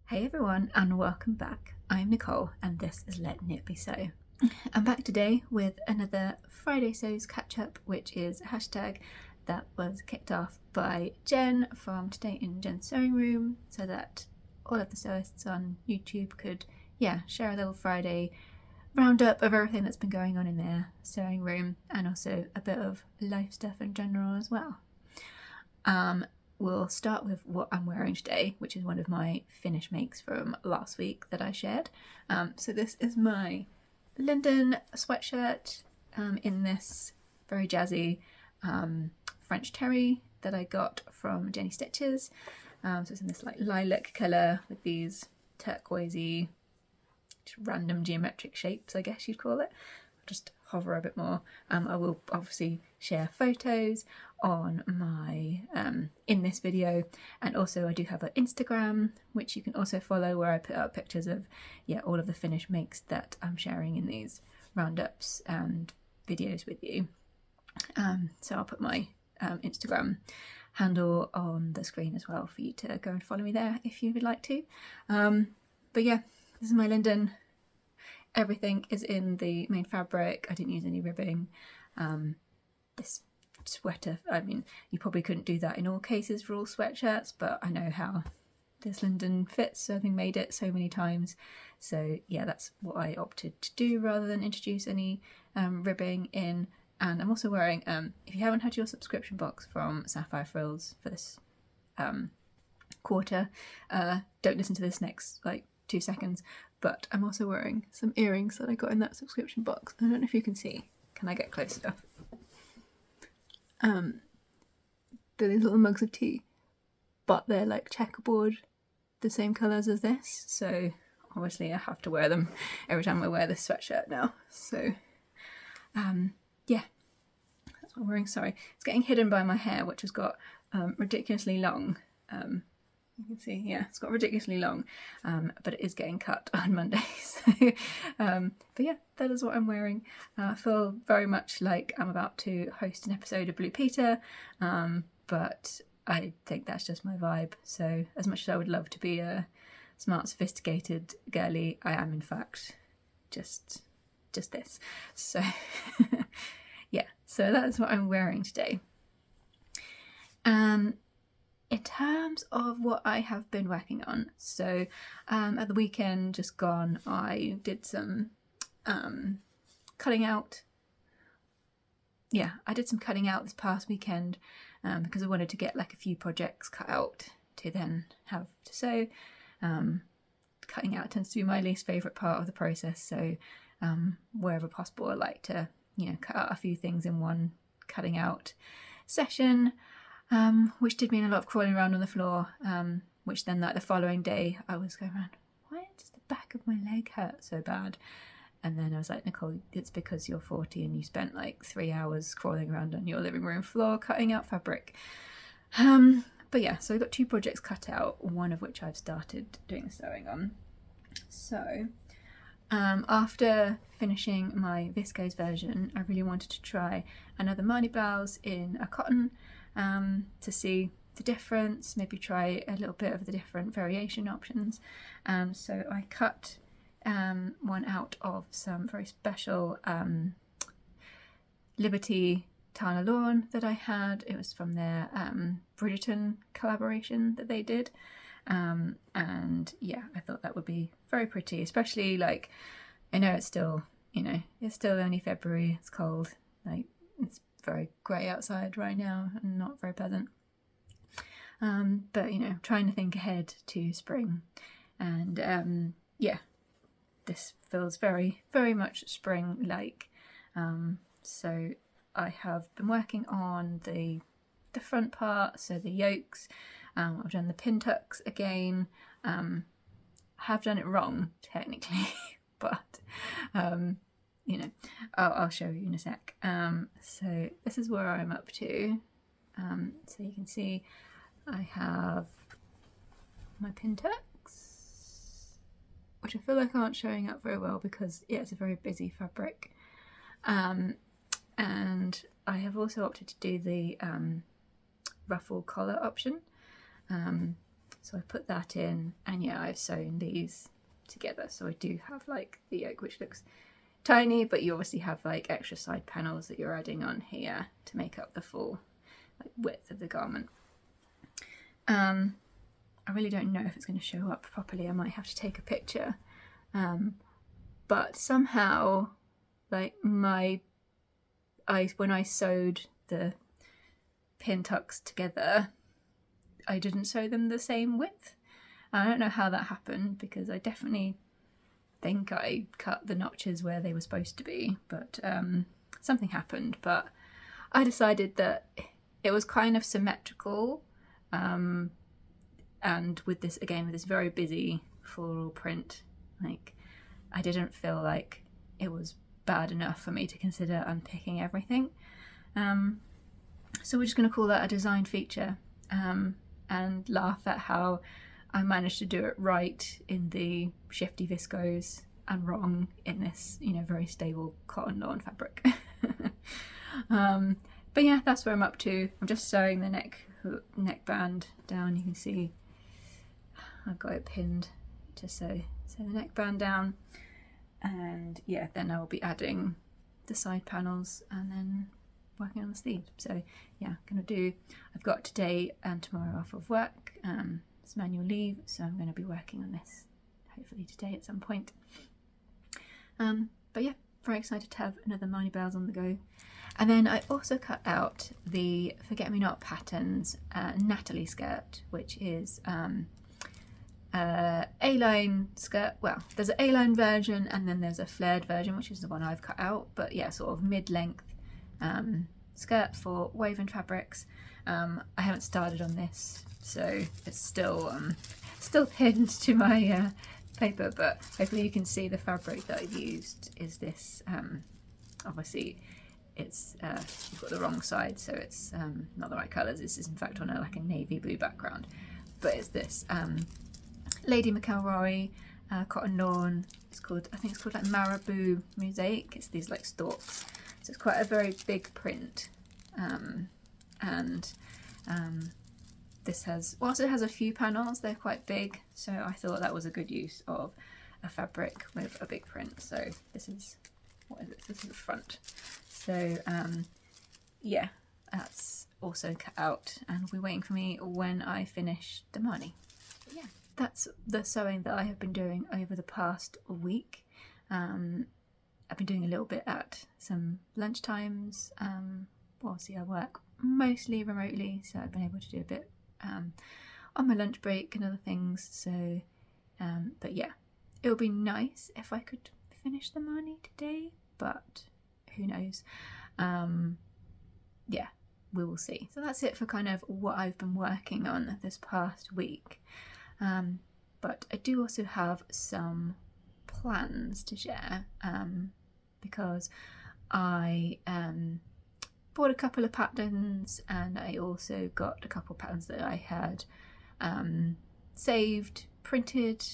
Hey everyone, and welcome back. I'm Nicole and this is Letting It Be So. I'm back today with another Friday Sews catch up, which is a hashtag that was kicked off by Jen from Today in Jen's Sewing Room, so that all of the sewists on YouTube could share a little Friday roundup of everything that's been going on in their sewing room, and also a bit of life stuff in general as well. We'll start with what I'm wearing today, which is one of my finish makes from last week that I shared. So this is my Linden sweatshirt in this very jazzy French terry that I got from Jenny Stitches. So it's in this like lilac colour with these turquoisey, random geometric shapes, I guess you'd call it. I'll just hover a bit more. I will obviously share photos on my in this video, and also I do have an Instagram which you can also follow, where I put up pictures of all of the finished makes that I'm sharing in these roundups and videos with you. So I'll put my Instagram handle on the screen as well for you to go and follow me there if you would like to. But yeah, this is my Linden. Everything is in the main fabric. I didn't use any ribbing. This sweater, I mean, you probably couldn't do that in all cases for all sweatshirts, but I know how this Linden fits, so having made it so many times. So yeah, that's what I opted to do rather than introduce any ribbing in. And I'm also wearing, if you haven't had your subscription box from Sapphire Frills for this quarter, don't listen to this next like 2 seconds, but I'm also wearing some earrings that I got in that subscription box. I don't know if you can see. Can I get close enough? They're these little mugs of tea, but they're like checkerboard, the same colours as this, so obviously I have to wear them every time I wear this sweatshirt now. So yeah, that's what I'm wearing. Sorry, it's getting hidden by my hair, which has got ridiculously long. You can see, yeah, it's got ridiculously long, but it is getting cut on Monday. So, but yeah, that is what I'm wearing. I feel very much like I'm about to host an episode of Blue Peter, but I think that's just my vibe. So as much as I would love to be a smart, sophisticated girly, I am in fact just this. So yeah, so that's what I'm wearing today. In terms of what I have been working on, so at the weekend just gone, I did some cutting out. Yeah, I did some cutting out this past weekend because I wanted to get like a few projects cut out to then have to sew. Cutting out tends to be my least favourite part of the process, so wherever possible I like to cut out a few things in one cutting out session. Which did mean a lot of crawling around on the floor, which then like the following day I was going around, why does the back of my leg hurt so bad? And then I was like, Nicole, it's because you're 40 and you spent like 3 hours crawling around on your living room floor cutting out fabric. But yeah, so I got 2 projects cut out, one of which I've started doing the sewing on. So after finishing my viscose version, I really wanted to try another Marnie Blouse in a cotton, to see the difference, maybe try a little bit of the different variation options. So I cut one out of some very special Liberty Tana Lawn that I had. It was from their Bridgerton collaboration that they did. And yeah, I thought that would be very pretty, especially like, I know it's still, it's still only February, it's cold, like it's very grey outside right now and not very pleasant. But trying to think ahead to spring, and yeah, this feels very, very much spring-like. So I have been working on the front part, so the yokes. I've done the pin tucks again. I have done it wrong technically, but I'll show you in a sec. So this is where I'm up to. So you can see I have my pin tucks, which I feel like aren't showing up very well because it's a very busy fabric. And I have also opted to do the ruffle collar option. So I put that in, and yeah, I've sewn these together. So I do have like the yoke, which looks tiny, but you obviously have like extra side panels that you're adding on here to make up the full like width of the garment. I really don't know if it's going to show up properly. I might have to take a picture. But somehow, like when I sewed the pin tucks together, I didn't sew them the same width. I don't know how that happened, because I definitely think I cut the notches where they were supposed to be, but something happened. But I decided that it was kind of symmetrical, and with this, again, with this very busy floral print, like I didn't feel like it was bad enough for me to consider unpicking everything. So we're just going to call that a design feature, and laugh at how I managed to do it right in the shifty viscose and wrong in this, you know, very stable cotton lawn fabric. But yeah, that's where I'm up to. I'm just sewing the neckband down. You can see I've got it pinned to sew the neckband down, and yeah, then I'll be adding the side panels and then working on the sleeve. So yeah, I've got today and tomorrow off of work. It's manual leave, so I'm going to be working on this hopefully today at some point. But yeah, very excited to have another Marnie Blouse on the go. And then I also cut out the Forget Me Not Patterns Natalie skirt, which is A-line skirt. Well, there's an A-line version and then there's a flared version, which is the one I've cut out. But yeah, sort of mid-length skirt for woven fabrics. I haven't started on this, so it's still pinned to my paper, but hopefully you can see the fabric that I've used is this. Obviously it's you've got the wrong side, so it's not the right colours. This is in fact on like a navy blue background, but it's this Lady McElroy cotton lawn. I think it's called like Marabou Mosaic. It's these like stalks, so it's quite a very big print, and this has, whilst it has a few panels, they're quite big, so I thought that was a good use of a fabric with a big print. So this is, what is it? This is the front. So yeah, that's also cut out and will be waiting for me when I finish the Marnie. But yeah, that's the sewing that I have been doing over the past week. I've been doing a little bit at some lunch times. Well, see, I work mostly remotely, so I've been able to do a bit on my lunch break and other things. So but yeah, it would be nice if I could finish the Marnie today, but who knows. Yeah, we will see. So that's it for kind of what I've been working on this past week, but I do also have some plans to share, because I bought a couple of patterns, and I also got a couple of patterns that I had saved, printed.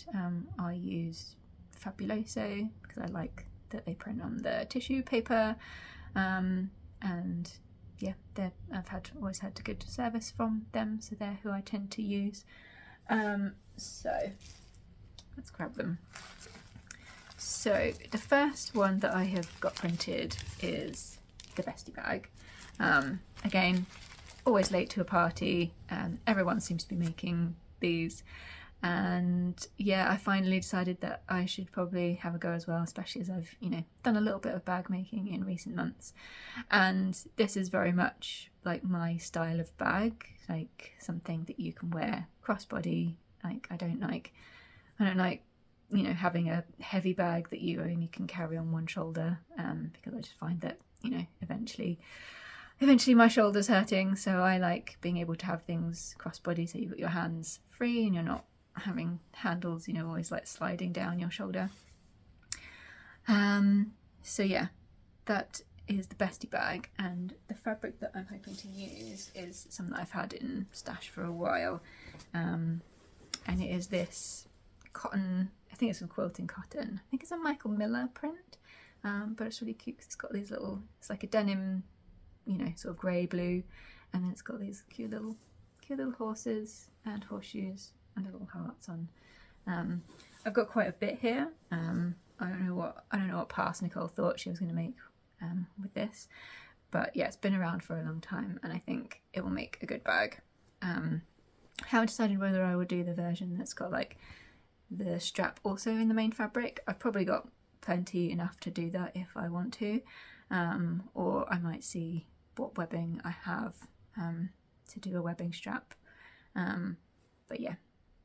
I use Fabuloso because I like that they print on the tissue paper, and yeah, I've always had a good service from them, so they're who I tend to use. So let's grab them. So the first one that I have got printed is the Bestie bag. Again, always late to a party, everyone seems to be making these, and yeah, I finally decided that I should probably have a go as well, especially as I've, you know, done a little bit of bag making in recent months, and this is very much like my style of bag, like something that you can wear crossbody. Like I don't like, you know, having a heavy bag that you only can carry on one shoulder, because I just find that, you know, eventually my shoulder's hurting. So I like being able to have things crossbody, so you've got your hands free and you're not having handles, you know, always like sliding down your shoulder. So yeah, that is the Bestie bag, and the fabric that I'm hoping to use is something that I've had in stash for a while, and it is this cotton, I think it's some quilting cotton, I think it's a Michael Miller print, but it's really cute because it's got these little, it's like a denim, you know, sort of grey blue, and then it's got these cute little horses and horseshoes and little hearts on. I've got quite a bit here. I don't know what past Nicole thought she was going to make with this, but yeah, it's been around for a long time, and I think it will make a good bag. Haven't decided whether I would do the version that's got like the strap also in the main fabric. I've probably got plenty enough to do that if I want to, or I might see what webbing I have to do a webbing strap. But yeah,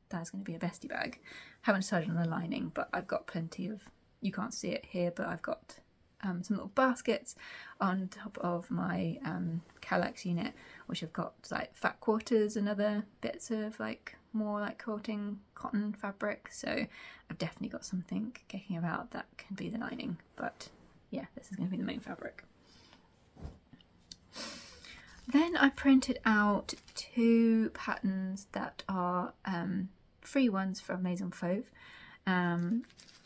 that's going to be a bestie bag. Haven't decided on the lining, but I've got plenty of, you can't see it here, but I've got some little baskets on top of my Calax unit, which have got like fat quarters and other bits of like more like coating cotton fabric. So I've definitely got something kicking about that can be the lining, but yeah, this is going to be the main fabric. Then I printed out 2 patterns that are free ones from Maison Fauve.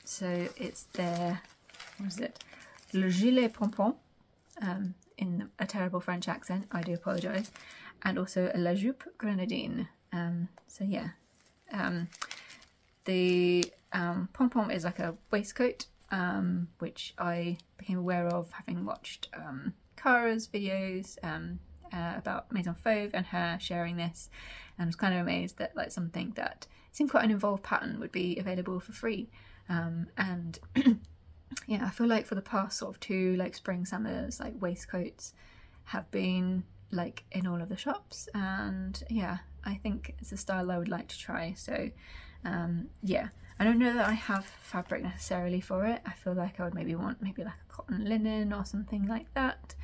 So it's their, what is it? Le gilet pompon, in a terrible French accent, I do apologise, and also a la jupe grenadine. So yeah, the pom-pom is like a waistcoat, which I became aware of having watched Cara's videos about Maison Fauve and her sharing this, and I was kind of amazed that like something that seemed quite an involved pattern would be available for free. And yeah, I feel like for the past sort of 2 like spring summers, like waistcoats have been like in all of the shops, and yeah, I think it's a style I would like to try. So yeah, I don't know that I have fabric necessarily for it. I feel like I would maybe want like a cotton linen or something like that.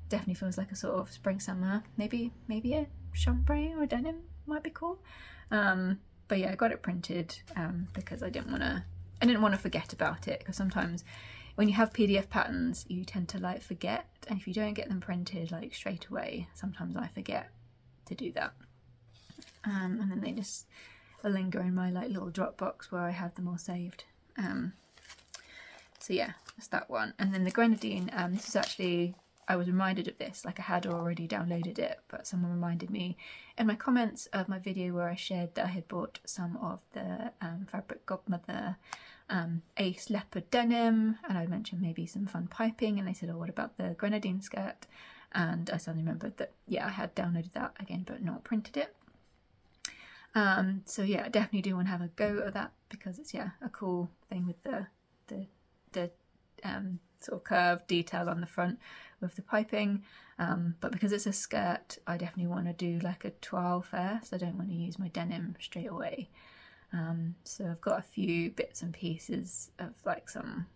Definitely feels like a sort of spring summer, maybe a chambray or a denim might be cool. But yeah, I got it printed because I didn't want to forget about it, because sometimes when you have PDF patterns you tend to like forget, and if you don't get them printed like straight away, sometimes I forget to do that, and then they just linger in my like little Dropbox where I have them all saved. So yeah, that's that one. And then the grenadine, this is actually, I was reminded of this, like I had already downloaded it, but someone reminded me in my comments of my video where I shared that I had bought some of the Fabric Godmother Ace leopard denim, and I mentioned maybe some fun piping, and they said, oh, what about the grenadine skirt? And I suddenly remembered that yeah, I had downloaded that again but not printed it. So yeah, I definitely do want to have a go at that, because it's yeah, a cool thing with the sort of curved detail on the front with the piping, but because it's a skirt I definitely want to do like a toile first. I don't want to use my denim straight away. So I've got a few bits and pieces of like some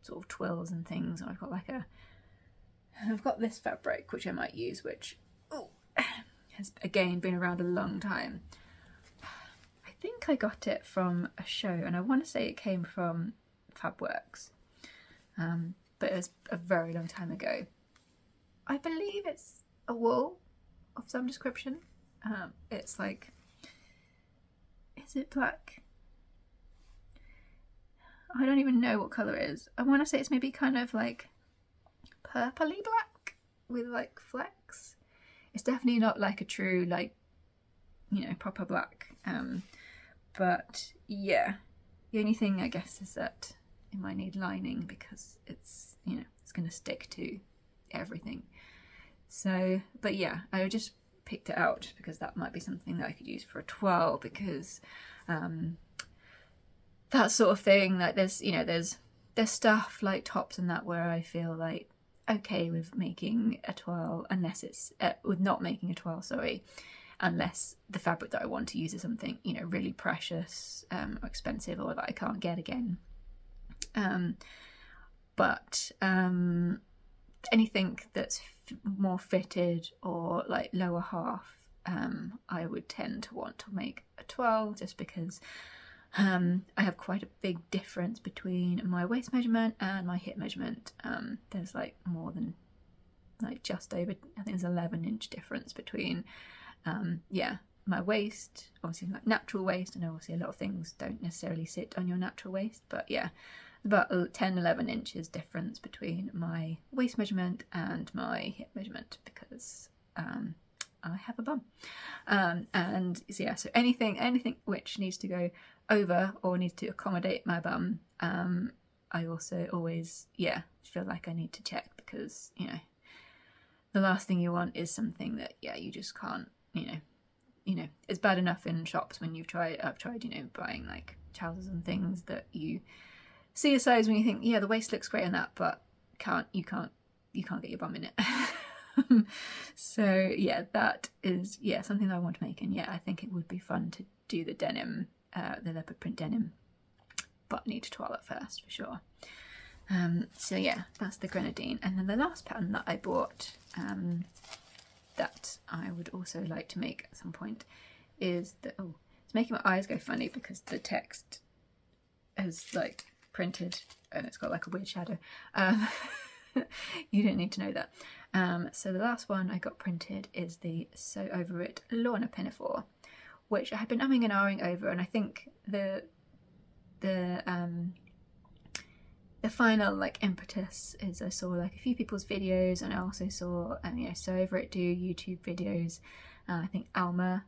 sort of twills and things. I've got this fabric which I might use, which has again been around a long time. I think I got it from a show, and I want to say it came from Fabworks, but it was a very long time ago. I believe it's a wool of some description. It's like, is it black? I don't even know what colour it is. I want to say it's maybe kind of like purpley black with like flecks. It's definitely not like a true like, you know, proper black. But yeah, the only thing I guess is that it might need lining, because it's, you know, it's going to stick to everything. So, but yeah, I just picked it out because that might be something that I could use for a toile, because that sort of thing, like there's, you know, there's stuff like tops and that where I feel like okay with making a toile, unless it's with not making a toile, sorry, unless the fabric that I want to use is something, you know, really precious or expensive, or that I can't get again. But anything that's more fitted or like lower half, I would tend to want to make a toile, just because I have quite a big difference between my waist measurement and my hip measurement. There's like more than like just over, I think there's 11-inch difference between yeah, my waist, obviously like natural waist, and obviously a lot of things don't necessarily sit on your natural waist, but yeah, about 10-11 inches difference between my waist measurement and my hip measurement, because I have a bum. And so yeah, so anything which needs to go over or needs to accommodate my bum, I also always, yeah, feel like I need to check, because, you know, the last thing you want is something that, yeah, you just can't, you know, it's bad enough in shops when I've tried, you know, buying like trousers and things that you see a size when you think, yeah, the waist looks great on that, but you can't get your bum in it. So yeah, that is, yeah, something that I want to make, and yeah, I think it would be fun to do the denim, the leopard print denim, but I need to twirl it first for sure. So yeah, that's the grenadine. And then the last pattern that I bought, that I would also like to make at some point, is the, oh, it's making my eyes go funny because the text is like printed and it's got like a weird shadow. You don't need to know that. So the last one I got printed is the Sew Over It Lorna Pinafore, which I had been umming and ahhing over, and I think the final like impetus is I saw like a few people's videos, and I also saw you know, Sew Over It do YouTube videos. I think Alma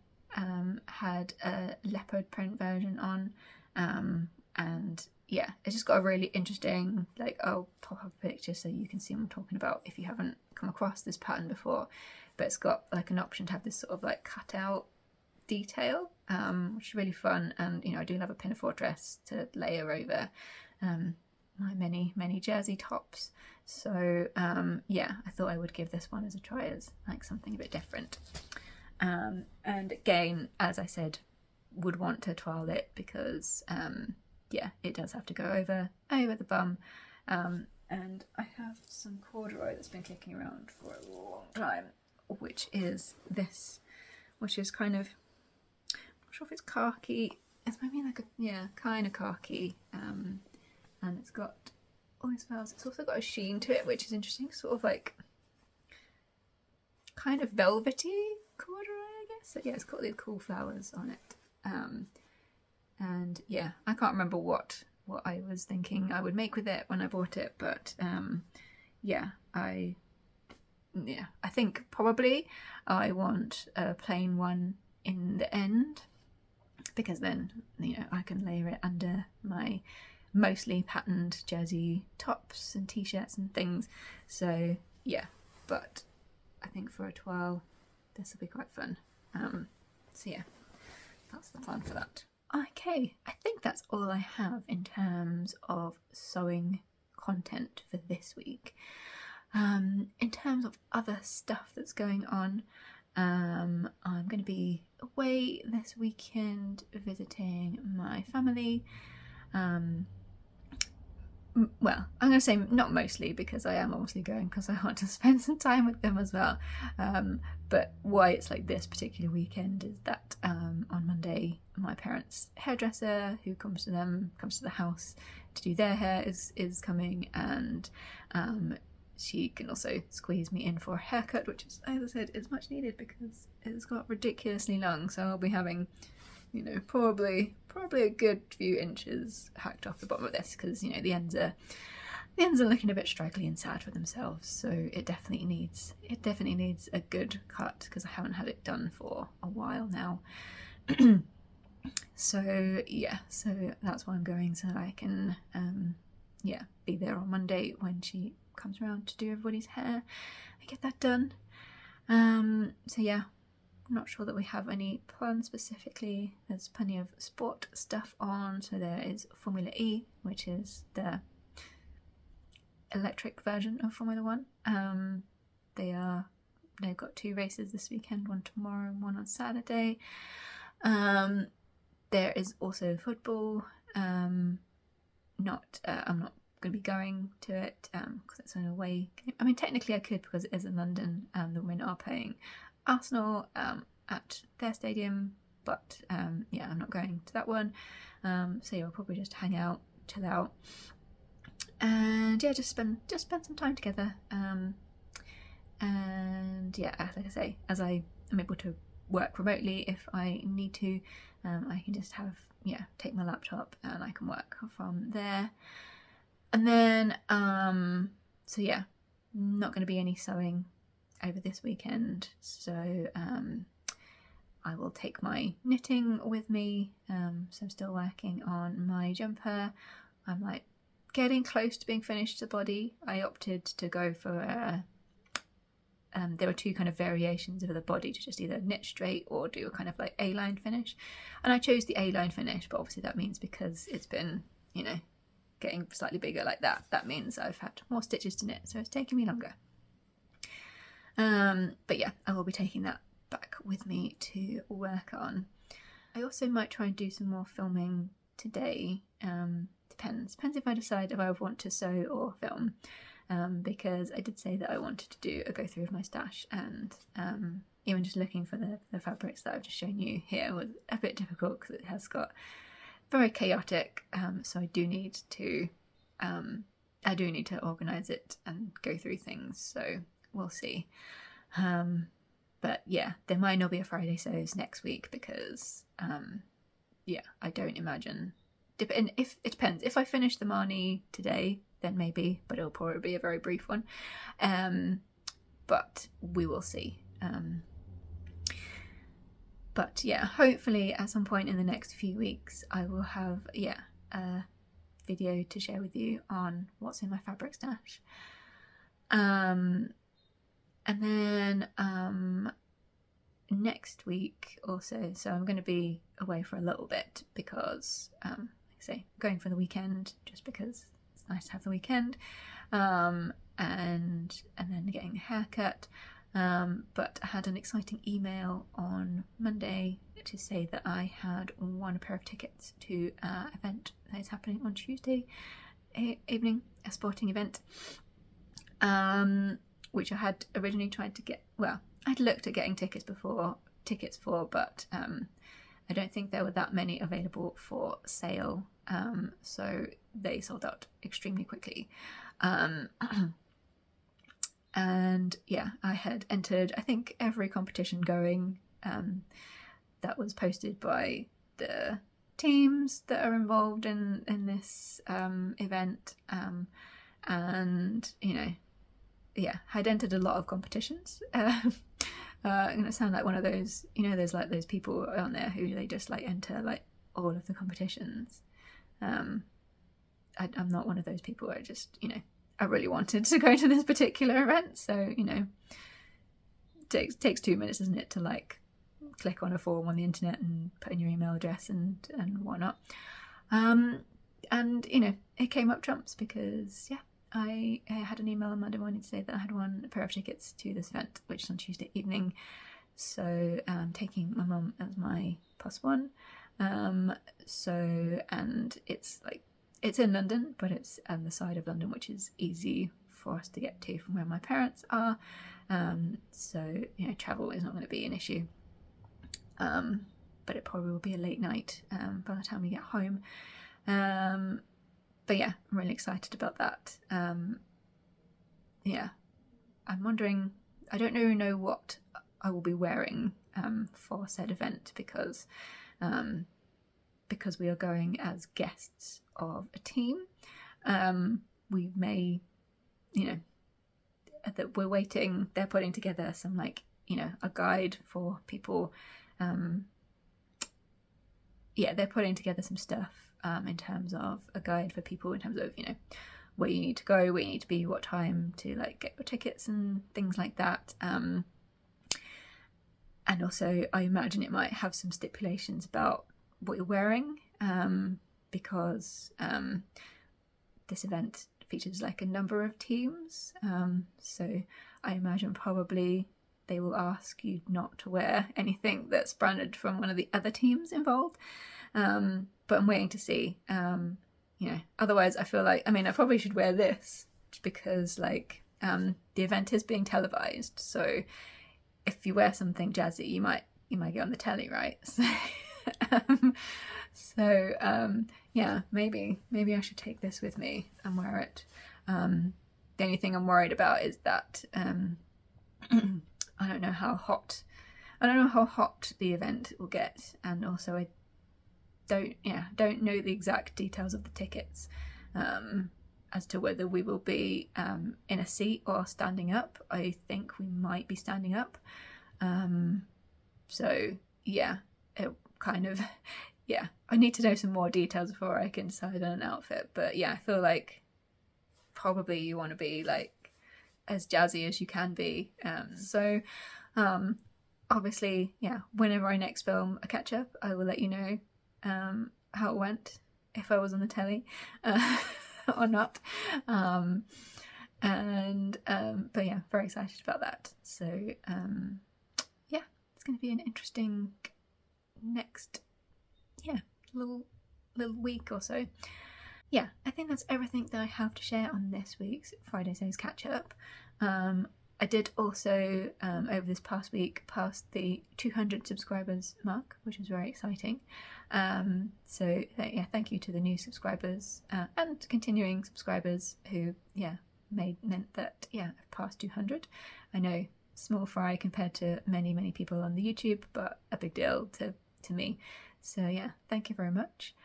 had a leopard print version on, and yeah, it's just got a really interesting, like, I'll pop up a picture so you can see what I'm talking about if you haven't come across this pattern before, but it's got like an option to have this sort of like cut out detail, which is really fun. And you know, I do love a pinafore dress to layer over my many jersey tops, so yeah, I thought I would give this one as a try, as like something a bit different. And again, as I said, would want to twirl it because yeah, it does have to go over the bum. And I have some corduroy that's been kicking around for a long time, which is this, which is kind of, I'm not sure if it's khaki, it's maybe like a, yeah, kind of khaki, and it's got all these flowers. It's also got a sheen to it, which is interesting, sort of like kind of velvety corduroy, I guess. So yeah, it's got these cool flowers on it. And yeah, I can't remember what I was thinking I would make with it when I bought it, but yeah, I think probably I want a plain one in the end, because then, you know, I can layer it under my mostly patterned jersey tops and t-shirts and things. So yeah, but I think for a twirl this will be quite fun. So yeah, that's the plan for that. Okay, I think that's all I have in terms of sewing content for this week. In terms of other stuff that's going on, I'm going to be away this weekend visiting my family. Well, I'm going to say not mostly, because I am obviously going because I want to spend some time with them as well. But why it's like this particular weekend is that on Monday, my parents' hairdresser, who comes to the house to do their hair, is coming, and she can also squeeze me in for a haircut, which is, as I said, is much needed because it's got ridiculously long. So I'll be having, you know, probably a good few inches hacked off the bottom of this, because, you know, the ends are looking a bit straggly and sad for themselves. So it definitely needs a good cut, because I haven't had it done for a while now. So yeah, so that's why I'm going, so I can yeah, be there on Monday when she comes around to do everybody's hair. I get that done. So yeah, I'm not sure that we have any plans specifically. There's plenty of sport stuff on. So there is Formula E, which is the electric version of Formula One. They've got 2 races this weekend, one tomorrow and one on Saturday. There is also football. I'm not going to be going to it because it's an away game. I mean, technically I could, because it is in London and the women are playing Arsenal at their stadium, but yeah, I'm not going to that one. So yeah, we'll probably just hang out, chill out, and yeah, just spend some time together. And yeah, like I say, as I am able to work remotely if I need to, I can just take my laptop and I can work from there. And then so yeah, not going to be any sewing over this weekend, so I will take my knitting with me. So I'm still working on my jumper. I'm like getting close to being finished the body. I opted to go for there were two kind of variations of the body, to just either knit straight or do a kind of like A-line finish, and I chose the A-line finish, but obviously that means because it's been, you know, getting slightly bigger like that, that means I've had more stitches to knit, so it's taking me longer. But yeah, I will be taking that back with me to work on. I also might try and do some more filming today. Depends if I decide if I want to sew or film, because I did say that I wanted to do a go through of my stash, and even just looking for the fabrics that I've just shown you here was a bit difficult because it has got very chaotic, so I do need to organise it and go through things, so we'll see. But yeah, there might not be a Friday sews next week because yeah, I don't imagine, and if it depends, if I finish the Marnie today then maybe, but it'll probably be a very brief one, but we will see. But yeah, hopefully at some point in the next few weeks I will have a video to share with you on what's in my fabric stash. And then next week also, so I'm going to be away for a little bit because like I say, going for the weekend just because it's nice to have the weekend, and then getting a haircut. But I had an exciting email on Monday to say that I had won a pair of tickets to an event that is happening on Tuesday evening, a sporting event, which I had originally tried to get, well, I'd looked at getting tickets for, but I don't think there were that many available for sale, so they sold out extremely quickly. And yeah, I had entered, I think, every competition going that was posted by the teams that are involved in this event, and you know, yeah, I'd entered a lot of competitions. I'm gonna sound like one of those, you know, there's like those people on there who they just like enter like all of the competitions. I'm not one of those people. I just, you know, I really wanted to go to this particular event, so you know, it takes 2 minutes, isn't it, to like click on a form on the internet and put in your email address and whatnot. And you know, it came up trumps because yeah, I had an email on Monday morning to say that I had won a pair of tickets to this event, which is on Tuesday evening. So I'm taking my mum as my +1. So, and it's like, it's in London, but it's on the side of London, which is easy for us to get to from where my parents are. So, you know, travel is not going to be an issue. But it probably will be a late night by the time we get home. But yeah, I'm really excited about that. Yeah, I'm wondering, I don't know what I will be wearing for said event because we are going as guests of a team. We may, you know, that we're waiting, they're putting together some, like, you know, a guide for people. Yeah, they're putting together some stuff in terms of a guide for people in terms of, you know, where you need to go, where you need to be, what time to like get your tickets and things like that. And also I imagine it might have some stipulations about what you're wearing, because this event features like a number of teams, so I imagine probably they will ask you not to wear anything that's branded from one of the other teams involved, but I'm waiting to see. You know, otherwise I feel like, I mean, I probably should wear this because like the event is being televised, so if you wear something jazzy you might get on the telly, right? So yeah, maybe I should take this with me and wear it. The only thing I'm worried about is that I don't know how hot the event will get, and also I don't know the exact details of the tickets. as to whether we will be in a seat or standing up. I think we might be standing up. So yeah, it kind of, yeah, I need to know some more details before I can decide on an outfit. But yeah, I feel like probably you want to be like as jazzy as you can be. So obviously, yeah, whenever I next film a catch-up, I will let you know how it went, if I was on the telly or not. But yeah, very excited about that. So yeah, it's going to be an interesting next, yeah, little week or so. Yeah, I think that's everything that I have to share on this week's Friday Says Catch Up. I did also, over this past week, pass the 200 subscribers mark, which was very exciting. So yeah, thank you to the new subscribers and continuing subscribers who, yeah, meant that, yeah, I've passed 200. I know, small fry compared to many people on the YouTube, but a big deal to me. So yeah, thank you very much.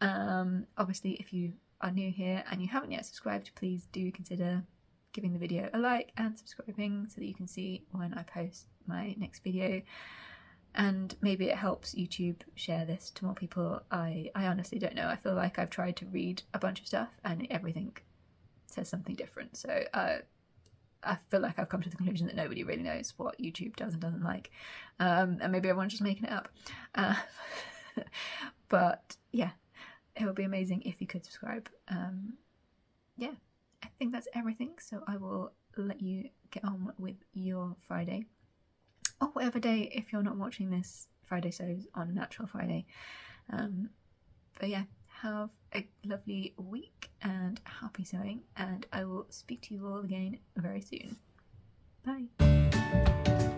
Obviously, if you are new here and you haven't yet subscribed, please do consider giving the video a like and subscribing so that you can see when I post my next video, and maybe it helps YouTube share this to more people. I honestly don't know. I feel like I've tried to read a bunch of stuff and everything says something different, so I feel like I've come to the conclusion that nobody really knows what YouTube does and doesn't like, and maybe everyone's just making it up. But yeah, it would be amazing if you could subscribe. Yeah, I think that's everything, so I will let you get on with your Friday, or whatever day, if you're not watching this Friday Sews on an actual Friday. But yeah, have a lovely week and happy sewing, and I will speak to you all again very soon. Bye.